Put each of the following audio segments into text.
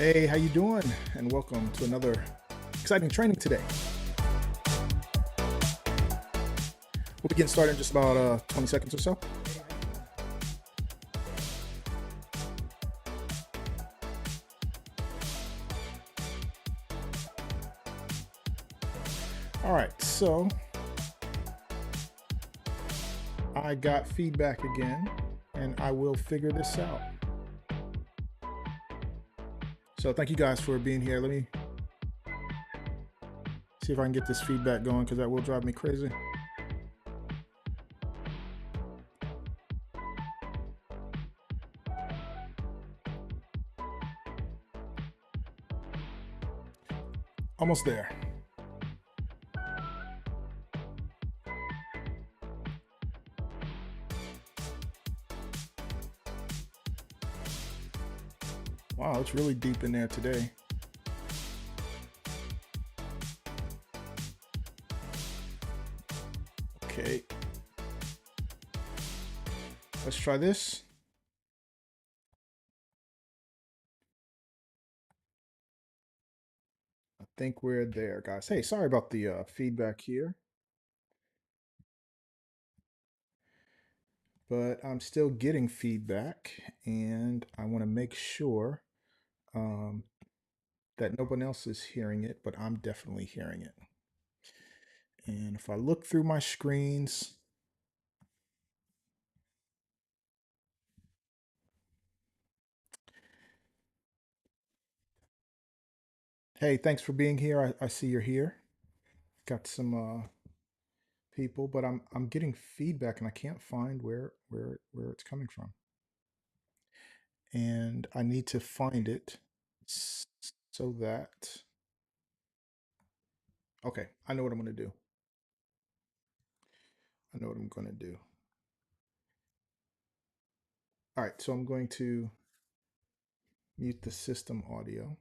Hey, how you doing? And welcome to another exciting training today. We'll be getting started in just about 20 seconds or so. All right, so I got feedback again, and I will figure this out. So thank you guys for being here. Let me see if I can get this feedback going because that will drive me crazy. Almost there. Wow, it's really deep in there today. Okay. Let's try this. I think we're there, guys. Hey, sorry about the feedback here, but I'm still getting feedback, and I want to make sure um, that no one else is hearing it, but I'm definitely hearing it. And if I look through my screens, hey, thanks for being here. I see you're here. Got some people, but I'm getting feedback and I can't find where it's coming from. And I need to find it so that okay, I know what I'm going to do. I know what I'm going to do. All right, so I'm going to mute the system audio,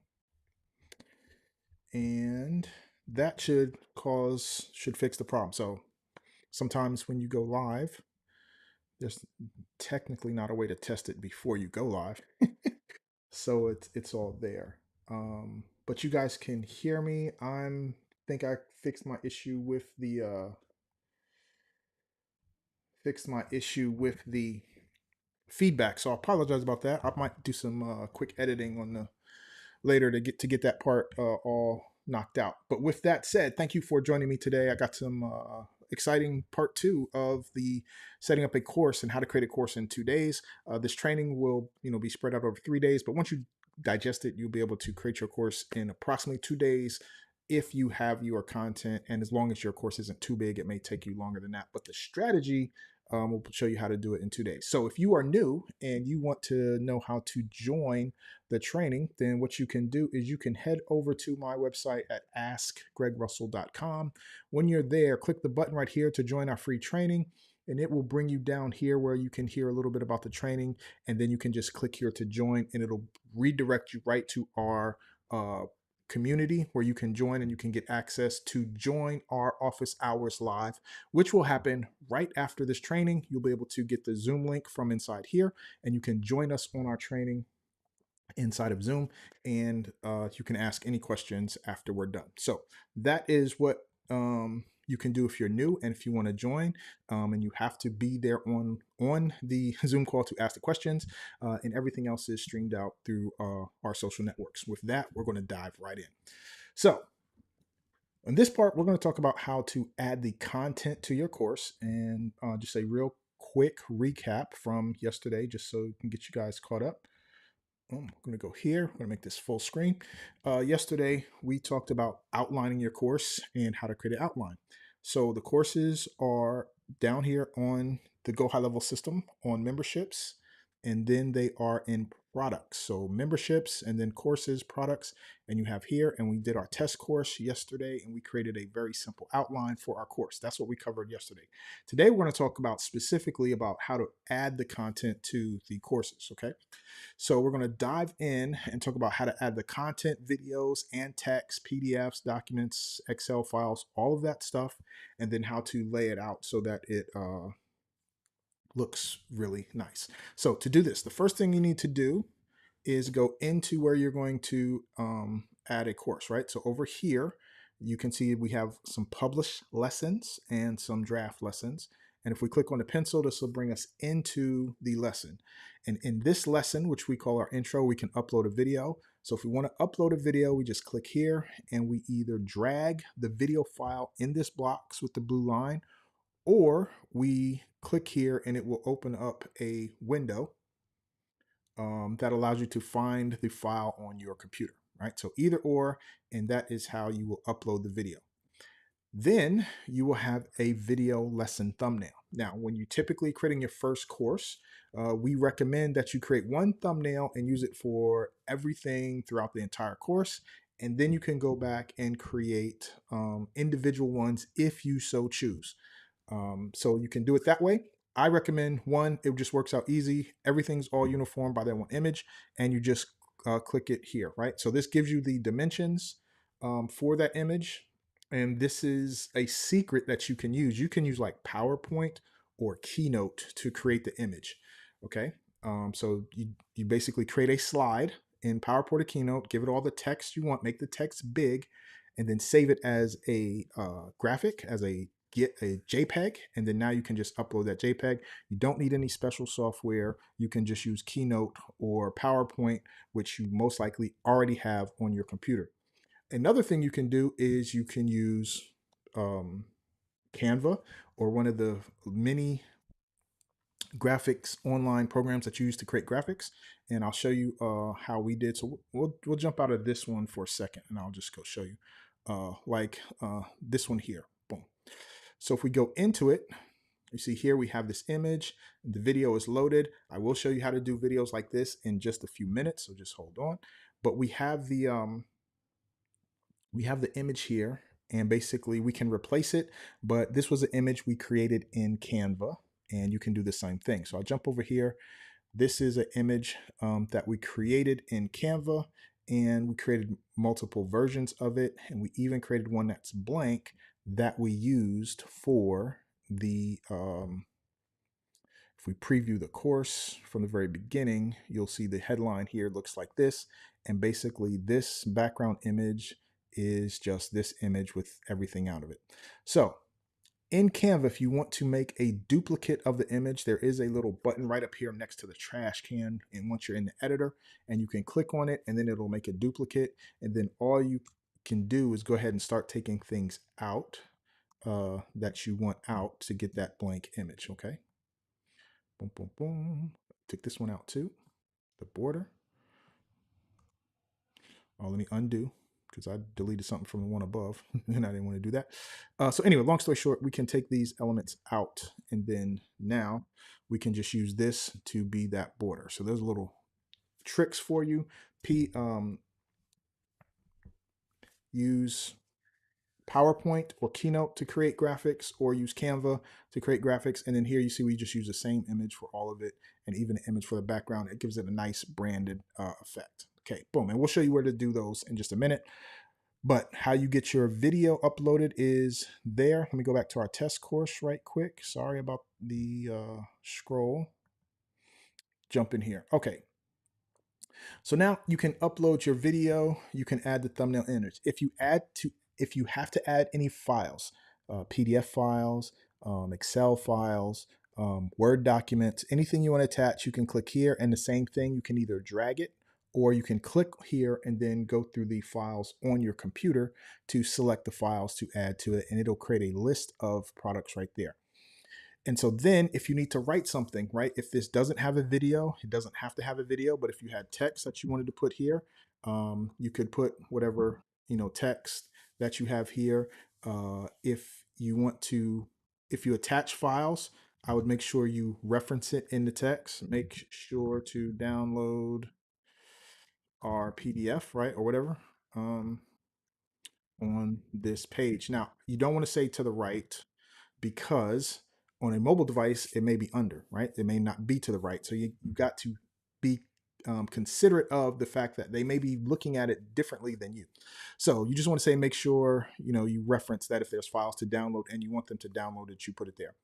and that should fix the problem. So sometimes when you go live, there's technically not a way to test it before you go live. So it's all there. But you guys can hear me. I'm think I fixed my issue with the feedback. So I apologize about that. I might do some quick editing on the later to get that part all knocked out. But with that said, thank you for joining me today. I got some exciting part two of the setting up a course and how to create a course in 2 days. This training will be spread out over 3 days, but once you digest it, you'll be able to create your course in approximately 2 days if you have your content, and as long as your course isn't too big, it may take you longer than that. But the strategy will show you how to do it in 2 days. So if you are new and you want to know how to join the training, then what you can do is you can head over to my website at askgregrussell.com. When you're there, click the button right here to join our free training, and it will bring you down here where you can hear a little bit about the training, and then you can just click here to join, and it'll redirect you right to our community where you can join and you can get access to join our office hours live, which will happen right after this training. You'll be able to get the Zoom link from inside here, and you can join us on our training inside of Zoom, and you can ask any questions after we're done. So that is what you can do if you're new and if you want to join, and you have to be there on the Zoom call to ask the questions, and everything else is streamed out through our social networks. With that, we're going to dive right in. So in this part, we're going to talk about how to add the content to your course, and just a real quick recap from yesterday just so we can get you guys caught up. I'm going to go here. I'm going to make this full screen. Yesterday, we talked about outlining your course and how to create an outline. So the courses are down here on the GoHighLevel system on memberships, and then they are in products. So memberships and then courses, products, and you have here, and we did our test course yesterday, and we created a very simple outline for our course. That's what we covered yesterday. Today, we're going to talk about specifically about how to add the content to the courses, okay? So we're going to dive in and talk about how to add the content, videos, and text, PDFs, documents, Excel files, all of that stuff, and then how to lay it out so that it looks really nice. So to do this, the first thing you need to do is go into where you're going to add a course, right? So over here, you can see we have some published lessons and some draft lessons. And if we click on the pencil, this will bring us into the lesson. And in this lesson, which we call our intro, we can upload a video. So if we want to upload a video, we just click here and we either drag the video file in this box with the blue line, or we click here and it will open up a window that allows you to find the file on your computer, right? So either or, and that is how you will upload the video. Then you will have a video lesson thumbnail. Now, when you're typically creating your first course, we recommend that you create one thumbnail and use it for everything throughout the entire course. And then you can go back and create individual ones if you so choose. So you can do it that way. I recommend one, it just works out easy. Everything's all uniform by that one image, and you just click it here, right? So this gives you the dimensions for that image. And this is a secret that you can use. You can use like PowerPoint or Keynote to create the image. Okay. So you basically create a slide in PowerPoint or Keynote, give it all the text you want, make the text big, and then save it as a graphic, as a get a JPEG, and then now you can just upload that JPEG. You don't need any special software. You can just use Keynote or PowerPoint, which you most likely already have on your computer. Another thing you can do is you can use Canva or one of the many graphics online programs that you use to create graphics, and I'll show you how we did. So we'll jump out of this one for a second, and I'll just go show you this one here. Boom. So if we go into it, you see here we have this image. The video is loaded. I will show you how to do videos like this in just a few minutes, so just hold on. But we have the image here, and basically we can replace it. But this was an image we created in Canva, and you can do the same thing. So I'll jump over here. This is an image that we created in Canva, and we created multiple versions of it, and we even created one that's blank that we used for the if we preview the course from the very beginning, you'll see the headline here looks like this, and basically this background image is just this image with everything out of it. So in Canva, if you want to make a duplicate of the image, there is a little button right up here next to the trash can. And once you're in the editor, and you can click on it, and then it'll make a duplicate. And then all you can do is go ahead and start taking things out that you want out to get that blank image. Okay. Boom, boom, boom. Take this one out too. The border. Oh, let me undo, because I deleted something from the one above and I didn't want to do that. So anyway, long story short, we can take these elements out, and then now we can just use this to be that border. So there's little tricks for you. Use PowerPoint or Keynote to create graphics, or use Canva to create graphics. And then here you see we just use the same image for all of it, and even the image for the background. It gives it a nice branded effect. Okay, boom. And we'll show you where to do those in just a minute. But how you get your video uploaded is there. Let me go back to our test course right quick. Sorry about the scroll. Jump in here. Okay. So now you can upload your video. You can add the thumbnail image. If you have to add any files, PDF files, Excel files, Word documents, anything you want to attach, you can click here, and the same thing, you can either drag it, or you can click here and then go through the files on your computer to select the files to add to it, and it'll create a list of products right there. And so then if you need to write something, right, if this doesn't have a video, it doesn't have to have a video, but if you had text that you wanted to put here, you could put whatever, text that you have here. If you want to, if you attach files, I would make sure you reference it in the text. Make sure to download our PDF, right, or whatever, on this page. Now, you don't want to say to the right, because on a mobile device, it may be under, right? It may not be to the right. So you've got to be considerate of the fact that they may be looking at it differently than you. So you just want to say, make sure, you reference that if there's files to download and you want them to download it, you put it there.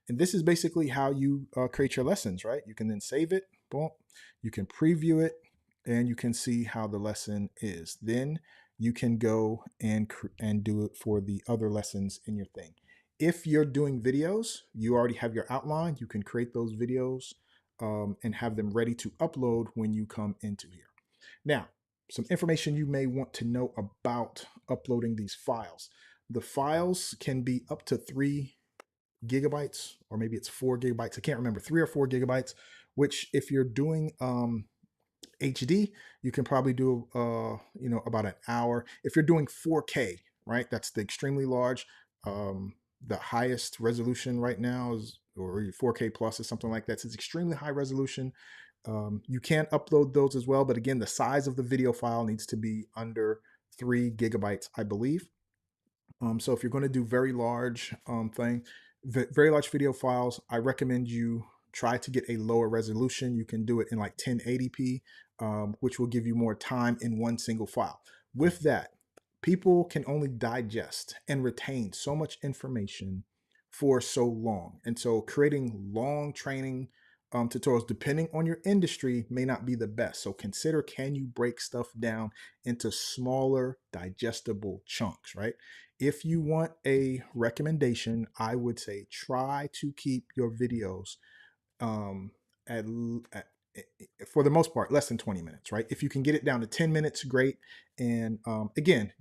And this is basically how you create your lessons, right? You can then save it. Boom. You can preview it. and you can see how the lesson is. Then you can go and do it for the other lessons in your thing. If you're doing videos, you already have your outline. You can create those videos and have them ready to upload when you come into here. Now, some information you may want to know about uploading these files. The files can be up to 3 GB, or maybe it's 4 GB. I can't remember, 3 or 4 GB, which if you're doing HD, you can probably do about an hour. If you're doing 4K, right, that's the extremely large. The highest resolution right now is, or 4K plus is something like that. So it's extremely high resolution. You can upload those as well, but again, the size of the video file needs to be under 3 GB, I believe. So if you're going to do very large very large video files, I recommend you try to get a lower resolution. You can do it in like 1080p, which will give you more time in one single file. With that, people can only digest and retain so much information for so long. And so creating long training tutorials, depending on your industry, may not be the best. So consider, can you break stuff down into smaller digestible chunks, right? If you want a recommendation, I would say try to keep your videos um, at, at for the most part less than 20 minutes, right? If you can get it down to 10 minutes, great. And again,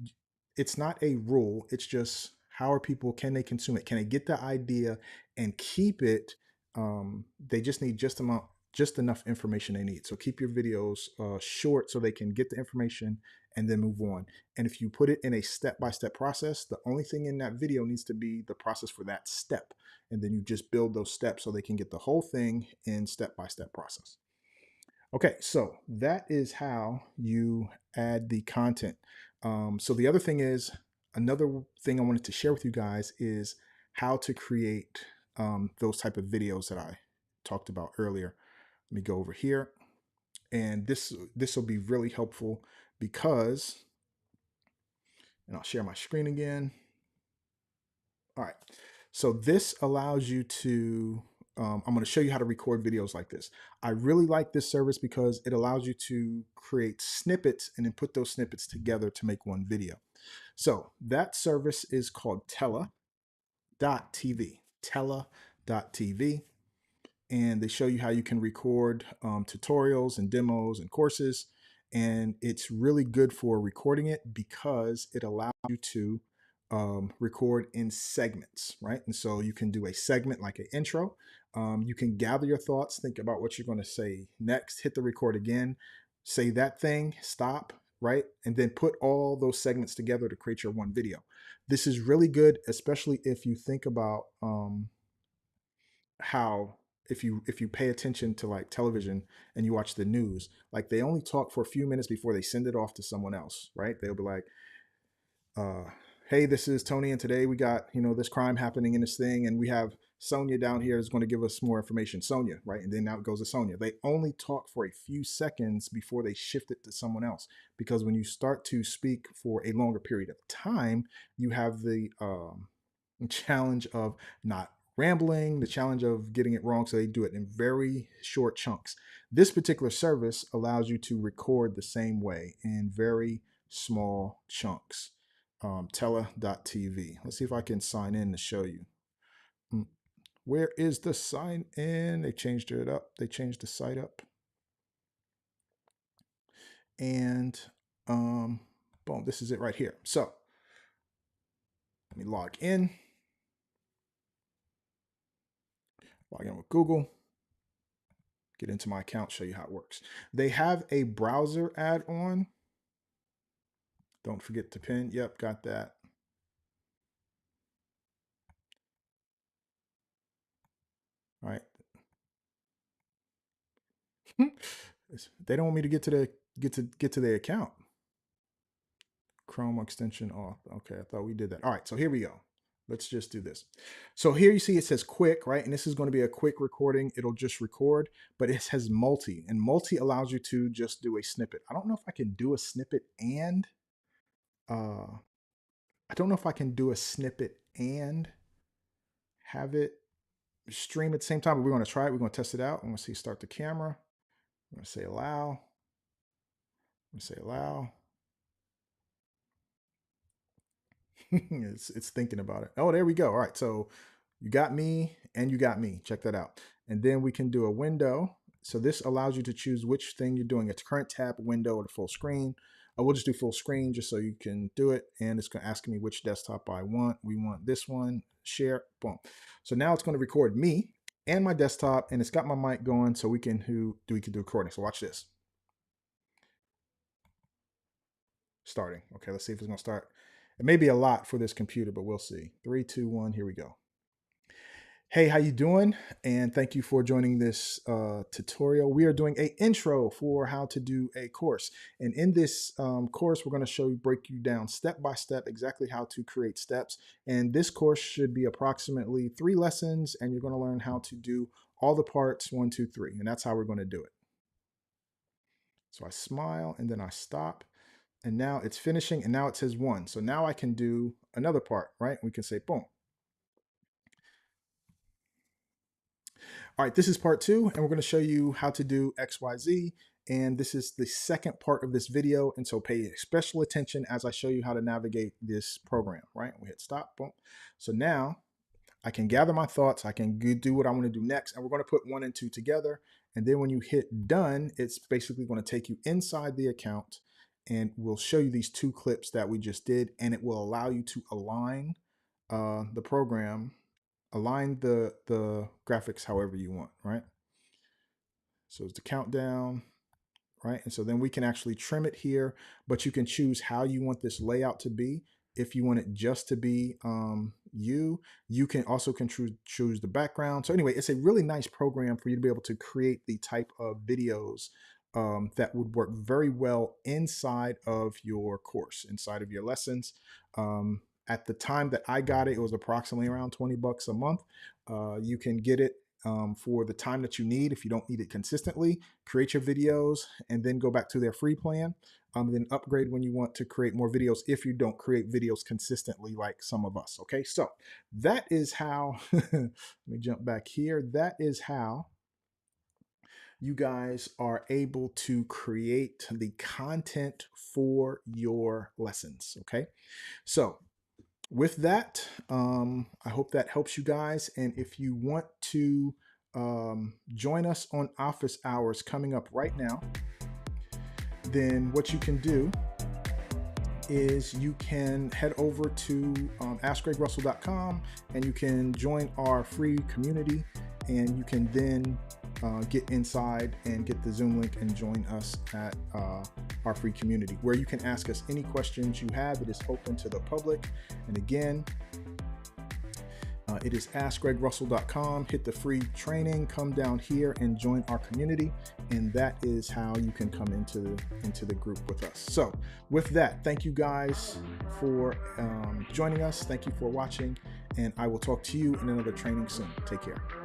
it's not a rule. It's just, how are people, can they consume it? Can they get the idea and keep it? They just need just enough information they need. So keep your videos short so they can get the information and then move on. And if you put it in a step-by-step process, the only thing in that video needs to be the process for that step. And then you just build those steps so they can get the whole thing in step-by-step process. Okay, so that is how you add the content. So the other thing is, another thing I wanted to share with you guys is how to create those type of videos that I talked about earlier. Let me go over here, and this will be really helpful because, and I'll share my screen again. All right, so this allows you to, I'm going to show you how to record videos like this. I really like this service because it allows you to create snippets and then put those snippets together to make one video. So that service is called Tela.tv. Tela.tv. And they show you how you can record tutorials and demos and courses. And it's really good for recording it because it allows you to record in segments, right? And so you can do a segment like an intro. You can gather your thoughts, think about what you're going to say next, hit the record again, say that thing, stop, right? And then put all those segments together to create your one video. This is really good, especially if you think about how, if you pay attention to like television and you watch the news, like they only talk for a few minutes before they send it off to someone else, right? They'll be like, uh, hey, this is Tony, and today we got, this crime happening in this thing, and we have Sonia down here is going to give us more information. Sonia, right? And then now it goes to Sonia. They only talk for a few seconds before they shift it to someone else, because when you start to speak for a longer period of time, you have the challenge of not rambling, the challenge of getting it wrong. So they do it in very short chunks. This particular service allows you to record the same way in very small chunks. Tela.tv. Let's see if I can sign in to show you. Where is the sign in? They changed it up. They changed the site up. And boom, this is it right here. So let me log in. Log in with Google. Get into my account, show you how it works. They have a browser add-on. Don't forget to pin. Yep, got that. All right. They don't want me to get to their account. Chrome extension off. Okay, I thought we did that. All right, so here we go. Let's just do this. So here you see it says quick, right? And this is going to be a quick recording. It'll just record, but it has multi, and multi allows you to just do a snippet. I don't know if I can do a snippet and I don't know if I can do a snippet and have it stream at the same time, but we're going to try it. We're going to test it out. I'm going to see start the camera. I'm going to say allow. Say allow. It's thinking about it. Oh, there we go. All right, so you got me and you got me. Check that out. And then we can do a window. So this allows you to choose which thing you're doing. It's current tab, window, or the full screen. I will just do full screen just so you can do it. And it's going to ask me which desktop I want. We want this one. Share. Boom. So now it's going to record me and my desktop, and it's got my mic going, so we can do recording. So watch this. Starting. Okay, let's see if it's going to start. It may be a lot for this computer, but we'll see. 3, 2, 1. Here we go. Hey, how you doing? And thank you for joining this tutorial. We are doing an intro for how to do a course. And in this course, we're going to break you down step by step exactly how to create steps. And this course should be approximately 3 lessons, and you're going to learn how to do all the parts 1, 2, 3. And that's how we're going to do it. So I smile and then I stop. And now it's finishing, and now it says 1. So now I can do another part, right? We can say boom. All right, this is part 2, and we're going to show you how to do XYZ. And this is the second part of this video. And so pay special attention as I show you how to navigate this program, right? We hit stop, boom. So now I can gather my thoughts. I can do what I want to do next. And we're going to put 1 and 2 together. And then when you hit done, it's basically going to take you inside the account, and we'll show you these 2 clips that we just did. And it will allow you to align the program, align the graphics however you want, right? So it's the countdown, right? And so then we can actually trim it here, but you can choose how you want this layout to be. If you want it just to be you can also choose the background. So anyway, it's a really nice program for you to be able to create the type of videos that would work very well inside of your course, inside of your lessons. At the time that I got it, it was approximately around 20 bucks a month. You can get it for the time that you need. If you don't need it consistently, create your videos and then go back to their free plan. Then upgrade when you want to create more videos if you don't create videos consistently like some of us. Okay, so that is how, let me jump back here. That is how you guys are able to create the content for your lessons. Okay, so with that, I hope that helps you guys. And if you want to join us on office hours coming up right now, then what you can do is you can head over to askgregrussell.com, and you can join our free community, and you can then get inside and get the Zoom link and join us at our free community, where you can ask us any questions you have. It is open to the public. And again, it is askgregrussell.com. Hit the free training, come down here and join our community. And that is how you can come into the group with us. So with that, thank you guys for joining us. Thank you for watching, and I will talk to you in another training soon. Take care.